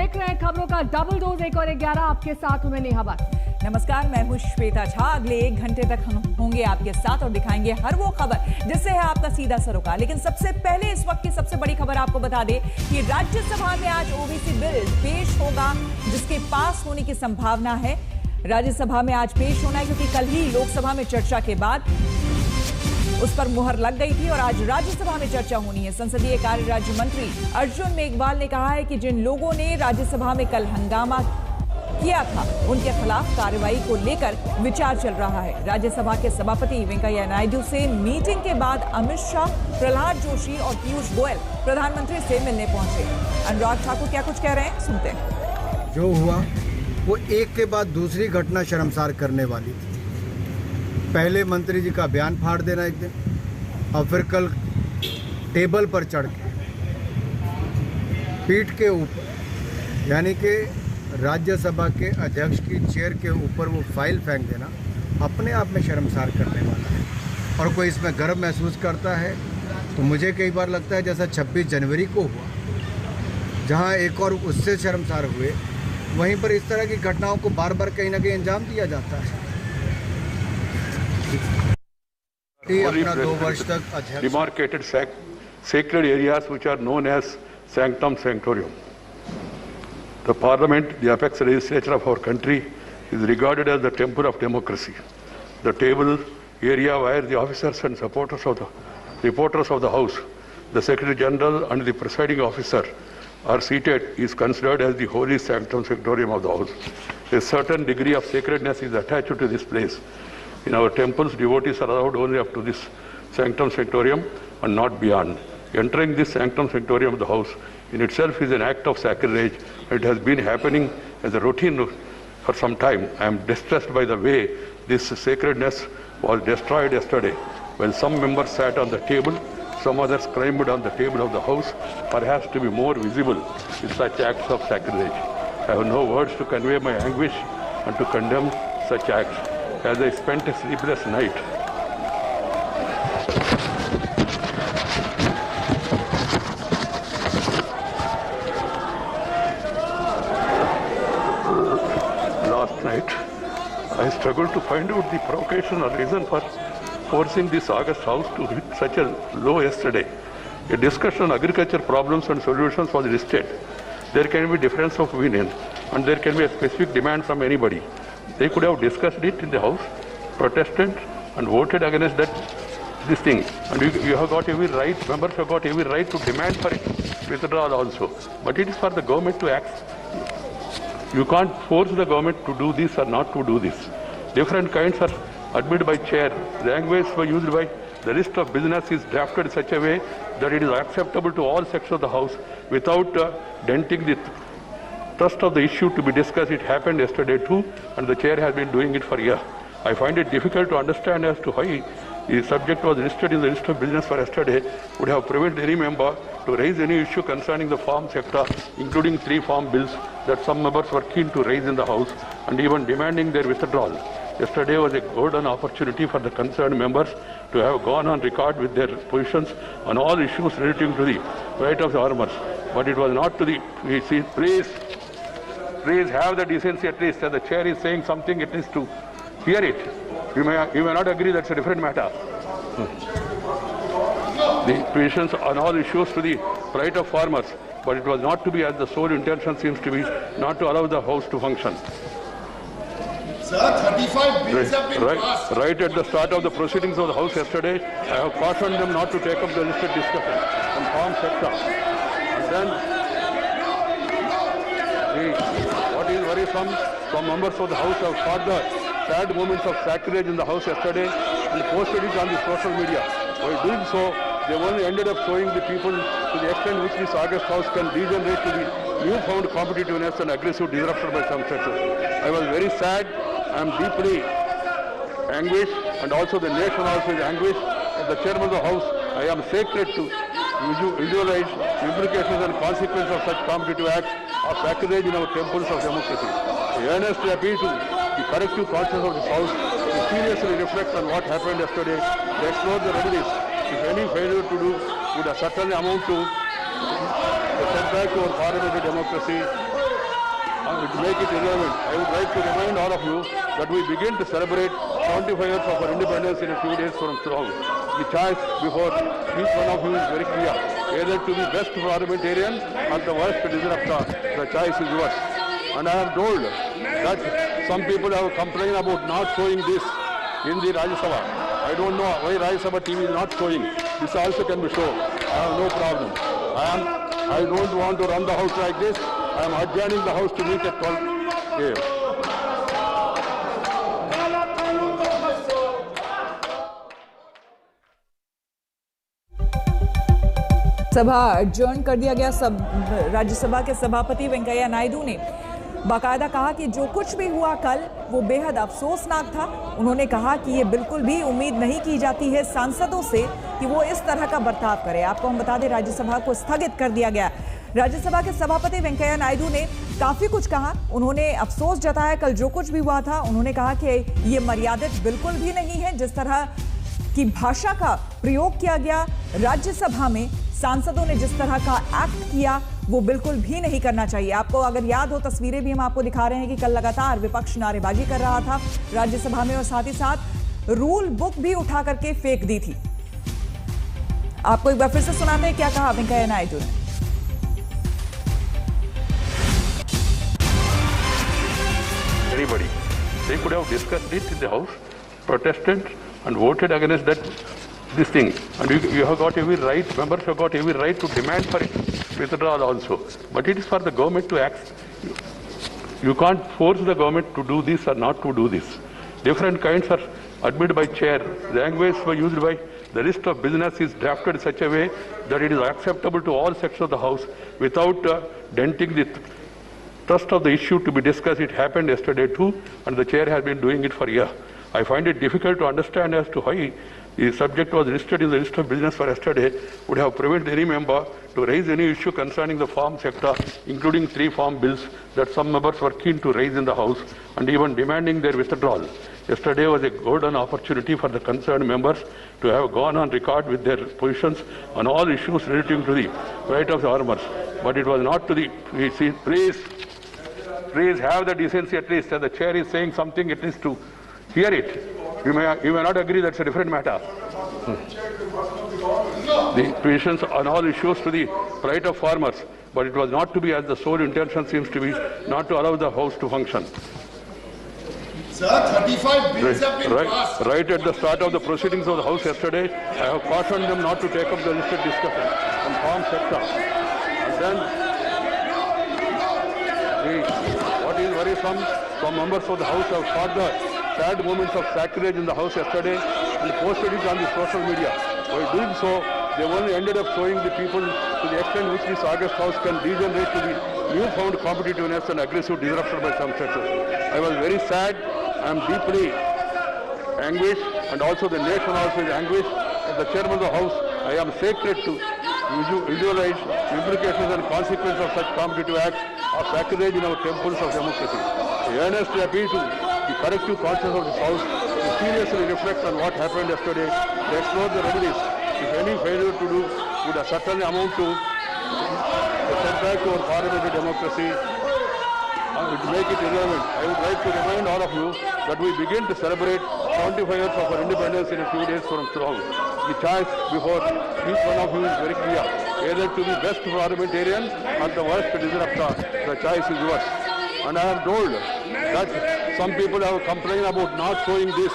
देख रहे हैं खबरों का डबल डोज 1 और 11। आपके साथ हूं मैं नेहा बाकी। नमस्कार, मैं हूं श्वेता झा। अगले 1 घंटे तक हम होंगे आपके साथ और दिखाएंगे हर वो खबर जिससे है आपका सीधा सरोकार। लेकिन सबसे पहले इस वक्त की सबसे बड़ी खबर आपको बता दें कि राज्यसभा में आज ओबीसी बिल पेश होगा, जिसके पास होने की संभावना है। राज्यसभा में आज पेश होना है क्योंकि कल ही लोकसभा में चर्चा के बाद उस पर मुहर लग गई थी और आज राज्यसभा में चर्चा होनी है। संसदीय कार्य राज्य मंत्री अर्जुन मेघवाल ने कहा है कि जिन लोगों ने राज्यसभा में कल हंगामा किया था उनके खिलाफ कार्रवाई को लेकर विचार चल रहा है। राज्यसभा के सभापति वेंकैया नायडू से मीटिंग के बाद अमित शाह, प्रहलाद जोशी और पीयूष गोयल प्रधानमंत्री से मिलने पहुंचे। अनुराग ठाकुर क्या कुछ कह रहे हैं, सुनते हैं। जो हुआ वो एक के बाद दूसरी घटना शर्मसार करने वाली थी। पहले मंत्री जी का बयान फाड़ देना एक दिन, और फिर कल टेबल पर चढ़ के पीठ के ऊपर यानी कि राज्यसभा के अध्यक्ष की चेयर के ऊपर वो फाइल फेंक देना अपने आप में शर्मसार करने वाला है। और कोई इसमें गर्व महसूस करता है तो मुझे कई बार लगता है जैसा 26 जनवरी को हुआ, जहां एक और उससे शर्मसार हुए, वहीं पर इस तरह की घटनाओं को बार बार कहीं ना कहीं अंजाम दिया जाता है। अपना 2 वर्ष तक demarcated sacred areas which are known as sanctum sanctorum. The parliament, the apex legislature of our country, is regarded as the temple of democracy. The table area where the officers and supporters of the reporters of the house, the secretary general and the presiding officer are seated is considered as the holy sanctum sanctorum of the house. A certain degree of sacredness is attached to this place. In our temples, devotees are allowed only up to this sanctum sanctorum and not beyond. Entering this sanctum sanctorum of the house in itself is an act of sacrilege. It has been happening as a routine for some time. I am distressed by the way this sacredness was destroyed yesterday. When some members sat on the table, some others climbed on the table of the house, perhaps to be more visible in such acts of sacrilege. I have no words to convey my anguish and to condemn such acts. As I spent a sleepless night, last night, I struggled to find out the provocation or reason for forcing this August House to hit such a low yesterday. A discussion on agriculture problems and solutions was listed. There can be difference of opinion and there can be a specific demand from anybody. They could have discussed it in the House, protested and voted against this thing. And you have got every right, members have got every right to demand for it withdrawal also. But it is for the government to act. You can't force the government to do this or not to do this. Different kinds are admitted by chair. Language used by the list of business is drafted in such a way that it is acceptable to all sections of the House without denting the thrust of the issue to be discussed. It happened yesterday too, and the chair has been doing it for years. I find it difficult to understand as to why the subject was listed in the list of business for yesterday would have prevented any member to raise any issue concerning the farm sector, including 3 farm bills that some members were keen to raise in the House and even demanding their withdrawal. Yesterday was a golden opportunity for the concerned members to have gone on record with their positions on all issues relating to the right of the farmers. But it was not to the... Please have the decency at least, as the chair is saying something, at least to hear it. You may not agree, that's a different matter. The positions on all issues to the right of farmers, but it was not to be, as the sole intention seems to be, not to allow the House to function. Sir, 35 bills have been passed. Right at the start of the proceedings of the House yesterday, I have cautioned them not to take up the listed discussion on farm sector. And then what is worrisome, some members of the House have fought the sad moments of sacrilege in the House yesterday and posted it on the social media. While doing so, they only ended up showing the people to the extent which this August House can degenerate to the newfound competitiveness and aggressive disruption by some sectors. I was very sad. I am deeply anguished, and also the nation also is anguished. As the chairman of the House, I am sacred to visualize implications and consequences of such competitive acts of sacrilege in our temples of democracy. I earnestly appeal to the collective conscience of this House to seriously reflect on what happened yesterday, to explore the remedies. If any failure to do would certainly amount to a setback to our parliamentary democracy, to make it irrelevant, I would like to remind all of you that we begin to celebrate 75 years of our independence in a few days from now. The choice before each one of you is very clear. Either to be best parliamentarian or the worst disruptor. The choice is yours. And I am told that some people have complained about not showing this in the Rajya Sabha. I don't know why Rajya Sabha TV is not showing. This also can be shown. I have no problem. I don't want to run the house like this. I am adjourning the house to meet at 12 a.m. सभा adjourn कर दिया गया। राज्यसभा के सभापति वेंकैया नायडू ने बाकायदा कहा कि जो कुछ भी हुआ कल वो बेहद अफसोसनाक था। उन्होंने कहा कि ये बिल्कुल भी उम्मीद नहीं की जाती है सांसदों से कि वो इस तरह का बर्ताव करे। आपको हम बता दें, राज्यसभा को स्थगित कर दिया गया। राज्यसभा के सभापति वेंकैया नायडू ने काफी कुछ कहा। उन्होंने अफसोस जताया कल जो कुछ भी हुआ था। उन्होंने कहा कि ये मर्यादित बिल्कुल भी नहीं है। जिस तरह की भाषा का प्रयोग किया गया राज्यसभा में, सांसदों ने जिस तरह का एक्ट किया वो बिल्कुल भी नहीं करना चाहिए। आपको अगर याद हो, तस्वीरें भी हम आपको दिखा रहे हैं कि कल लगातार विपक्ष नारेबाजी कर रहा था राज्यसभा में और साथ ही साथ रूल बुक भी उठा करके फेंक दी थी। आपको एक बार फिर से सुनाते हैं क्या कहा वेंकैया नायडू ने। Anybody, they could have discussed it in the House, protested and voted against this thing, and you have got every right, members have got every right to demand for it, withdrawal also. But it is for the government to act. You can't force the government to do this or not to do this. Different kinds are admitted by chair. Language used by the list of business is drafted in such a way that it is acceptable to all sections of the House without denting the thrust of the issue to be discussed. It happened yesterday too, and the chair has been doing it for a year. I find it difficult to understand as to why the subject was listed in the list of business for yesterday would have prevented any member to raise any issue concerning the farm sector, including 3 farm bills that some members were keen to raise in the House and even demanding their withdrawal. Yesterday was a golden opportunity for the concerned members to have gone on record with their positions on all issues relating to the right of the farmers. But it was not to the... Please have the decency at least, as the chair is saying something, at least to hear it. You may not agree, that's a different matter. The positions on all issues to the right of farmers, but it was not to be, as the sole intention seems to be, not to allow the House to function. Sir, 35 bills have been passed. Right at the start of the proceedings of the House yesterday, I have cautioned them not to take up the listed discussion on farm sector. And then, what is worrisome, some members of the House have fought the sad moments of sacrilege in the House yesterday and posted it on the social media. By doing so, they only ended up showing the people to the extent which this August House can degenerate to the newfound competitiveness and aggressive disruption by some sectors. I was very sad. I am deeply anguished, and also the nation also is anguished. As the chairman of the House, I am sacred to visualize implications and consequences of such competitive acts of sacrilege in our temples of democracy. I earnestly appeal to the collective conscience of this House to seriously reflect on what happened yesterday, to explore the remedies. If any failure to do would certainly amount to a setback to our parliamentary democracy, to make it irrelevant, I would like to remind all of you that we begin to celebrate 75 years of our independence in a few days from now. The choice before each one of you is very clear. Either to be best parliamentarian or the worst disruptor. The choice is yours. And I am told that some people have complained about not showing this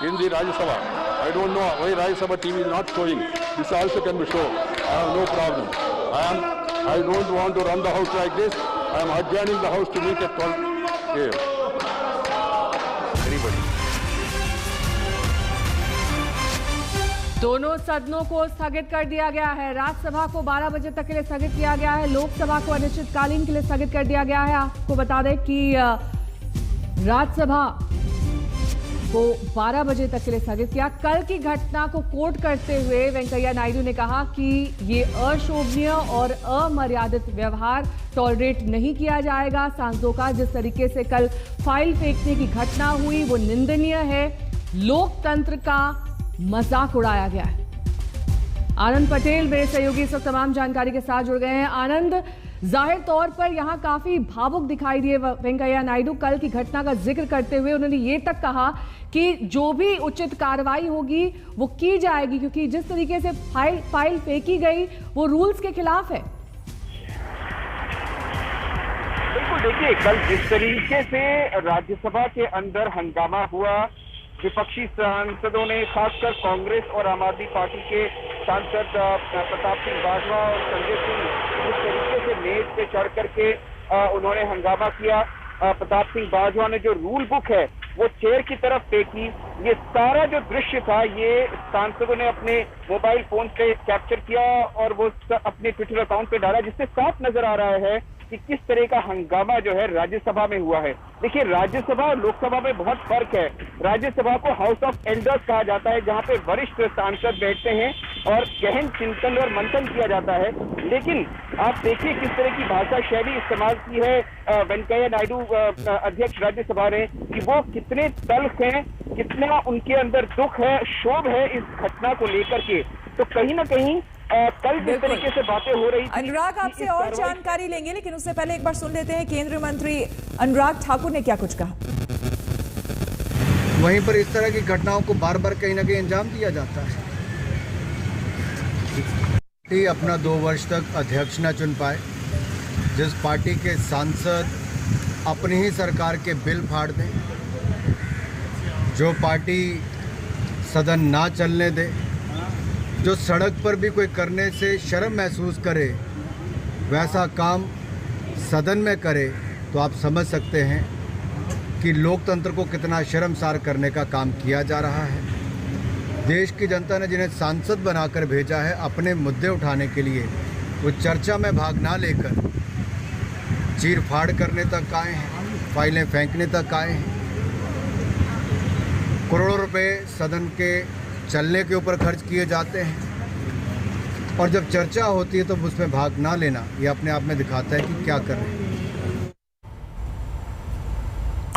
in the Rajya Sabha. I don't know why Rajya Sabha TV is not showing. This also can be shown. I have no problem. I don't want to run the House like this. I am adjourning the House to meet at 12 a.m. Anybody? दोनों सदनों को स्थगित कर दिया गया है। राज्यसभा को 12 बजे तक के लिए स्थगित किया गया है। लोकसभा को अनिश्चितकालीन के लिए स्थगित कर दिया गया है। आपको बता दें कि राज्यसभा को 12 बजे तक के लिए स्थगित किया। कल की घटना को कोट करते हुए वेंकैया नायडू ने कहा कि ये अशोभनीय और अमर्यादित व्यवहार टॉलरेट नहीं किया जाएगा। सांसदों का जिस तरीके से कल फाइल फेंकने की घटना हुई वो निंदनीय है। लोकतंत्र का मजाक उड़ाया गया है। आनंद पटेल मेरे सहयोगी इस वक्त तमाम जानकारी के साथ जुड़ गए हैं। आनंद, जाहिर तौर पर यहाँ काफी भावुक दिखाई दिए वेंकैया नायडू। कल की घटना का जिक्र करते हुए उन्होंने ये तक कहा कि जो भी उचित कार्रवाई होगी वो की जाएगी, क्योंकि जिस तरीके से फाइल फेंकी गई वो रूल्स के खिलाफ है। बिल्कुल, देखिए कल जिस तरीके से राज्यसभा के अंदर हंगामा हुआ, विपक्षी सांसदों ने, खासकर कांग्रेस और आम आदमी पार्टी के सांसद प्रताप सिंह बाजवा और संजय सिंह, जिस तरीके से मेज पे चढ़ करके उन्होंने हंगामा किया। प्रताप सिंह बाजवा ने जो रूल बुक है वो चेयर की तरफ फेंकी। ये सारा जो दृश्य था ये सांसदों ने अपने मोबाइल फोन पे कैप्चर किया और वो अपने ट्विटर अकाउंट पे डाला, जिससे साफ नजर आ रहा है कि किस तरह का हंगामा जो है राज्यसभा में हुआ है। देखिए, राज्यसभा और लोकसभा में बहुत फर्क है। राज्यसभा को हाउस ऑफ एल्डर्स कहा जाता है, जहां पे वरिष्ठ सांसद बैठते हैं और गहन चिंतन और मंथन किया जाता है। लेकिन आप देखिए किस तरह की भाषा शैली इस्तेमाल की है वेंकैया नायडू अध्यक्ष राज्यसभा ने, कि वो कितने तल्ख हैं, कितना उनके अंदर दुख है, क्षोभ है इस घटना को लेकर के। तो कहीं ना कहीं कल जिस तरीके से बातें हो रही थी, अनुराग आपसे और जानकारी लेंगे, लेकिन उससे पहले एक बार सुन लेते हैं केंद्रीय मंत्री अनुराग ठाकुर ने क्या कुछ कहा। वहीं पर इस तरह की घटनाओं को बार बार कहीं ना कहीं अंजाम दिया जाता है। पार्टी अपना 2 वर्ष तक अध्यक्ष न चुन पाए, जिस पार्टी के सांसद अपनी ही सरकार के बिल फाड़ दें, जो पार्टी सदन ना चलने दे, जो सड़क पर भी कोई करने से शर्म महसूस करे वैसा काम सदन में करे, तो आप समझ सकते हैं कि लोकतंत्र को कितना शर्मसार करने का काम किया जा रहा है। देश की जनता ने जिन्हें सांसद बनाकर भेजा है अपने मुद्दे उठाने के लिए, वो चर्चा में भाग ना लेकर चीर फाड़ करने तक आए हैं, फाइलें फेंकने तक आए हैं। करोड़ों रुपए सदन के चलने के ऊपर खर्च किए जाते हैं, और जब चर्चा होती है तो उसमें भाग ना लेना ये अपने आप में दिखाता है कि क्या कर रहे हैं।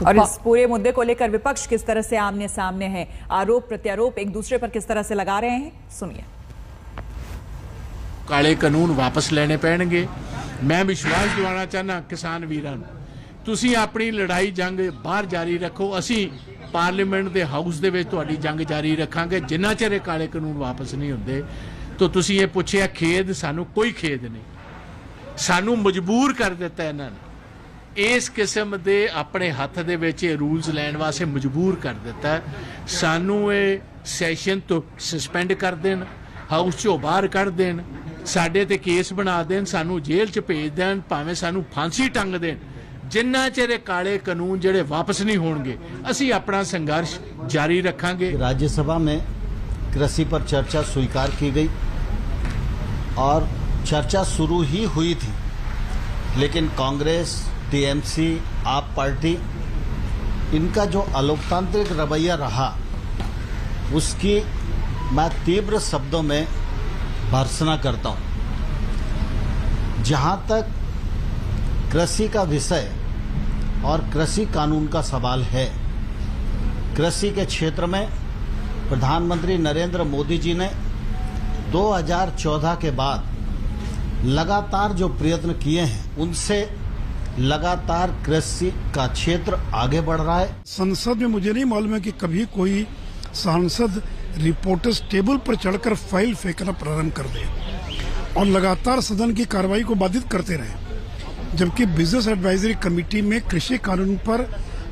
और इस पूरे मुद्दे को लेकर विपक्ष किस तरह से आमने सामने है, आरोप प्रत्यारोप एक दूसरे पर किस तरह से लगा रहे हैं, सुनिए। काले कानून वापस लेने पैणगे। मैं विश्वास दिवाना चाहना किसान वीरां नूं, तुसीं अपनी लड़ाई जंग बाहर जारी रखो, असीं पार्लीमेंट के हाउस दे विच तुहाडी जंग जारी रखांगे जिन्ना चिर काले कानून वापस नहीं होंदे। तो तुसीं ये पुछिआ खेद, सानू कोई खेद नहीं, सानू मजबूर कर दिता इन्हां ने, इस किस्म दे अपने हथ दे विच रूल्स लैण वास्ते मजबूर कर दिता। सानू ये सैशन तो सस्पेंड कर देन, हाउस चों बाहर कढ़ देन, साडे ते केस बना देन, सानू जेल च भेज देन, भावें सानू फांसी टंग देन, जिन्ना चिर काले कानून जेड़े वापस नहीं होंगे असी अपना संघर्ष जारी रखांगे। राज्यसभा में कृषि पर चर्चा स्वीकार की गई और चर्चा शुरू ही हुई थी, लेकिन कांग्रेस, टीएमसी, आप पार्टी, इनका जो अलोकतांत्रिक रवैया रहा उसकी मैं तीव्र शब्दों में भर्त्सना करता हूं। जहां तक कृषि का विषय और कृषि कानून का सवाल है, कृषि के क्षेत्र में प्रधानमंत्री नरेंद्र मोदी जी ने 2014 के बाद लगातार जो प्रयत्न किए हैं उनसे लगातार कृषि का क्षेत्र आगे बढ़ रहा है। संसद में मुझे नहीं मालूम है कि कभी कोई सांसद रिपोर्टर्स टेबल पर चढ़कर फाइल फेंकना प्रारंभ कर दे और लगातार सदन की कार्रवाई को बाधित करते रहे, जबकि बिजनेस एडवाइजरी कमेटी में कृषि कानून पर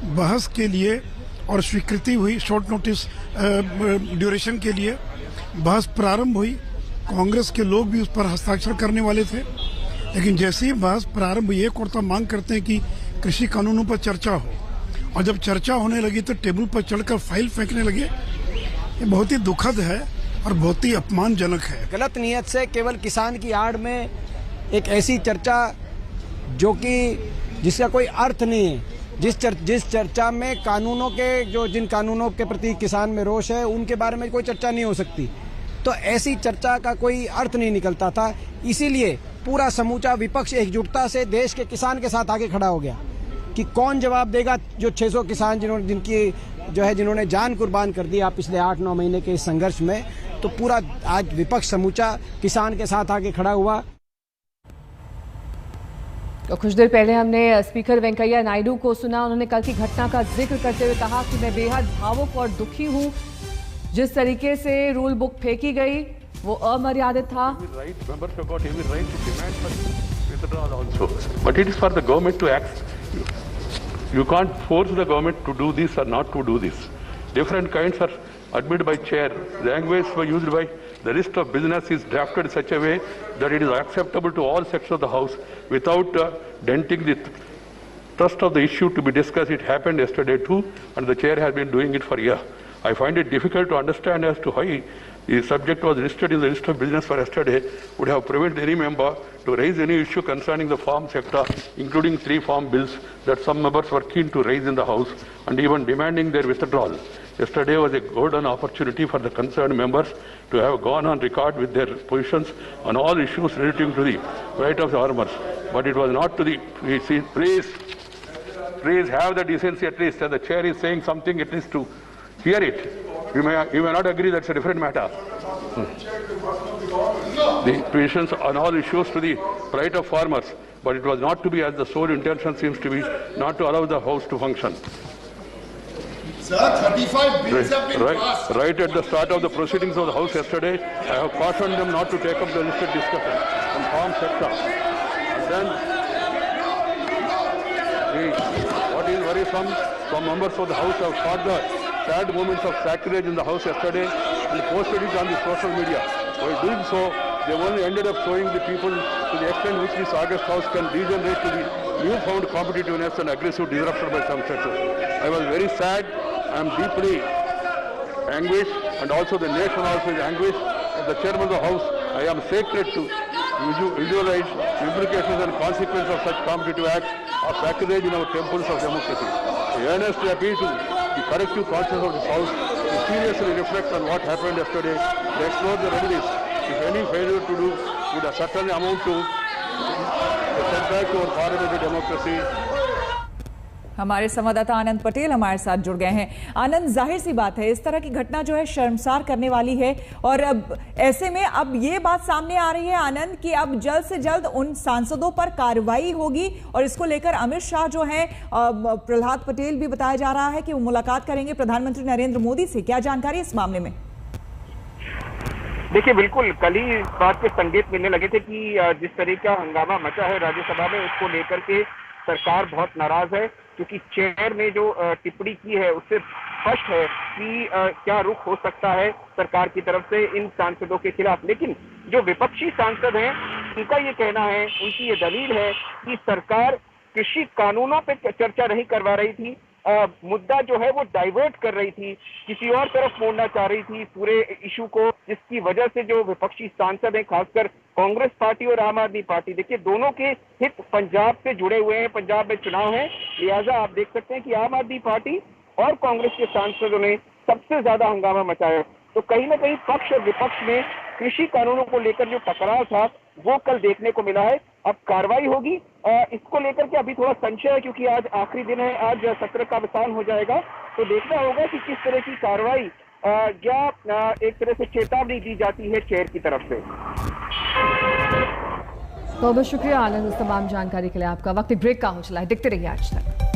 बहस के लिए और स्वीकृति हुई, शॉर्ट नोटिस ड्यूरेशन के लिए बहस प्रारंभ हुई। कांग्रेस के लोग भी उस पर हस्ताक्षर करने वाले थे, लेकिन जैसे ही बहस प्रारंभ हुई, एक और मांग करते हैं कि कृषि कानूनों पर चर्चा हो, और जब चर्चा होने लगी तो टेबल पर चढ़कर फाइल फेंकने लगे। ये बहुत ही दुखद है और बहुत ही अपमानजनक है। गलत नियत से केवल किसान की आड़ में एक ऐसी चर्चा जो कि जिसका कोई अर्थ नहीं है, जिस चर्चा में कानूनों के जिन कानूनों के प्रति किसान में रोष है उनके बारे में कोई चर्चा नहीं हो सकती, तो ऐसी चर्चा का कोई अर्थ नहीं निकलता था। इसीलिए पूरा समूचा विपक्ष एकजुटता से देश के किसान के साथ आगे खड़ा हो गया कि कौन जवाब देगा जो 600 किसान जिन्होंने जान कुर्बान कर दी पिछले 8-9 महीने के इस संघर्ष में। तो पूरा आज विपक्ष समूचा किसान के साथ आके खड़ा हुआ। तो कुछ देर पहले हमने स्पीकर वेंकैया नायडू को सुना। उन्होंने कल की घटना का जिक्र करते हुए कहा कि मैं बेहद भावुक और दुखी हूं। जिस तरीके से रूल बुक फेंकी गई वो अमर्यादित था। But it is for the government to act. You can't force the government to do this or not to do this. Different kinds are admitted by chair. The language were used by the list of business is drafted in such a way that it is acceptable to all sections of the House without denting the thrust of the issue to be discussed. It happened yesterday too, and the chair has been doing it for a year. I find it difficult to understand as to why the subject was listed in the list of business for yesterday would have prevented any member to raise any issue concerning the farm sector, including 3 farm bills that some members were keen to raise in the House and even demanding their withdrawal. Yesterday was a golden opportunity for the concerned members to have gone on record with their positions on all issues relating to the right of the farmers. But it was not to the... Please have the decency at least, as the chair is saying something, at least to hear it. You may not agree, that's a different matter. The positions on all issues to the right of farmers, but it was not to be, as the sole intention seems to be, not to allow the House to function. Sir, 35 bills have been passed. Right at the start of the proceedings of the House yesterday, I have cautioned them not to take up the listed discussion on farm sector. And then, what is worrisome, some members of the House have fought the sad moments of sacrilege in the House yesterday and posted it on the social media. By doing so, they only ended up showing the people to the extent which this August House can degenerate to the newfound competitiveness and aggressive disruption by some sectors. I was very sad. I am deeply anguished, and also the nation also is anguished. As the chairman of the House, I am sacred to visualize implications and consequences of such competitive acts of sacrilege in our temples of democracy. I earnestly appeal to the collective conscience of this House to seriously reflect on what happened yesterday, to explore the remedies. If any failure to do would certainly amount to a setback to our parliamentary democracy. हमारे संवाददाता आनंद पटेल हमारे साथ जुड़ गए हैं। आनंद, जाहिर सी बात है इस तरह की घटना जो है शर्मसार करने वाली है, और अब ऐसे में अब ये बात सामने आ रही है आनंद कि अब जल्द से जल्द उन सांसदों पर कार्रवाई होगी, और इसको लेकर अमित शाह जो है, प्रहलाद पटेल भी बताया जा रहा है कि वो मुलाकात करेंगे प्रधानमंत्री नरेंद्र मोदी से। क्या जानकारी इस मामले में? देखिए, बिल्कुल कल ही इस बात के संकेत मिलने लगे थे कि जिस तरह का हंगामा मचा है राज्यसभा में, उसको लेकर के सरकार बहुत नाराज है, क्योंकि चेयर ने जो टिप्पणी की है उससे स्पष्ट है कि क्या रुख हो सकता है सरकार की तरफ से इन सांसदों के खिलाफ। लेकिन जो विपक्षी सांसद हैं, उनका ये कहना है, उनकी ये दलील है कि सरकार कृषि कानूनों पे चर्चा नहीं करवा रही थी, मुद्दा जो है वो डाइवर्ट कर रही थी, किसी और तरफ मोड़ना चाह रही थी पूरे इशू को, जिसकी वजह से जो विपक्षी सांसद हैं, खासकर कांग्रेस पार्टी और आम आदमी पार्टी, देखिए दोनों के हित पंजाब से जुड़े हुए हैं, पंजाब में चुनाव है, लिहाजा आप देख सकते हैं कि आम आदमी पार्टी और कांग्रेस के सांसदों ने सबसे ज्यादा हंगामा मचाया। तो कहीं ना कहीं पक्ष और विपक्ष में कृषि कानूनों को लेकर जो टकराव था वो कल देखने को मिला है। अब कार्रवाई होगी, इसको लेकर के अभी थोड़ा संशय है, क्योंकि आज आखिरी दिन है, आज सत्र का अवसान हो जाएगा, तो देखना होगा कि किस तरह की कार्रवाई या एक तरह से चेतावनी दी जाती है चेयर की तरफ से। बहुत बहुत शुक्रिया आनंद इस तमाम जानकारी के लिए आपका। वक्त ब्रेक का हो चला है, देखते रहिए आज तक।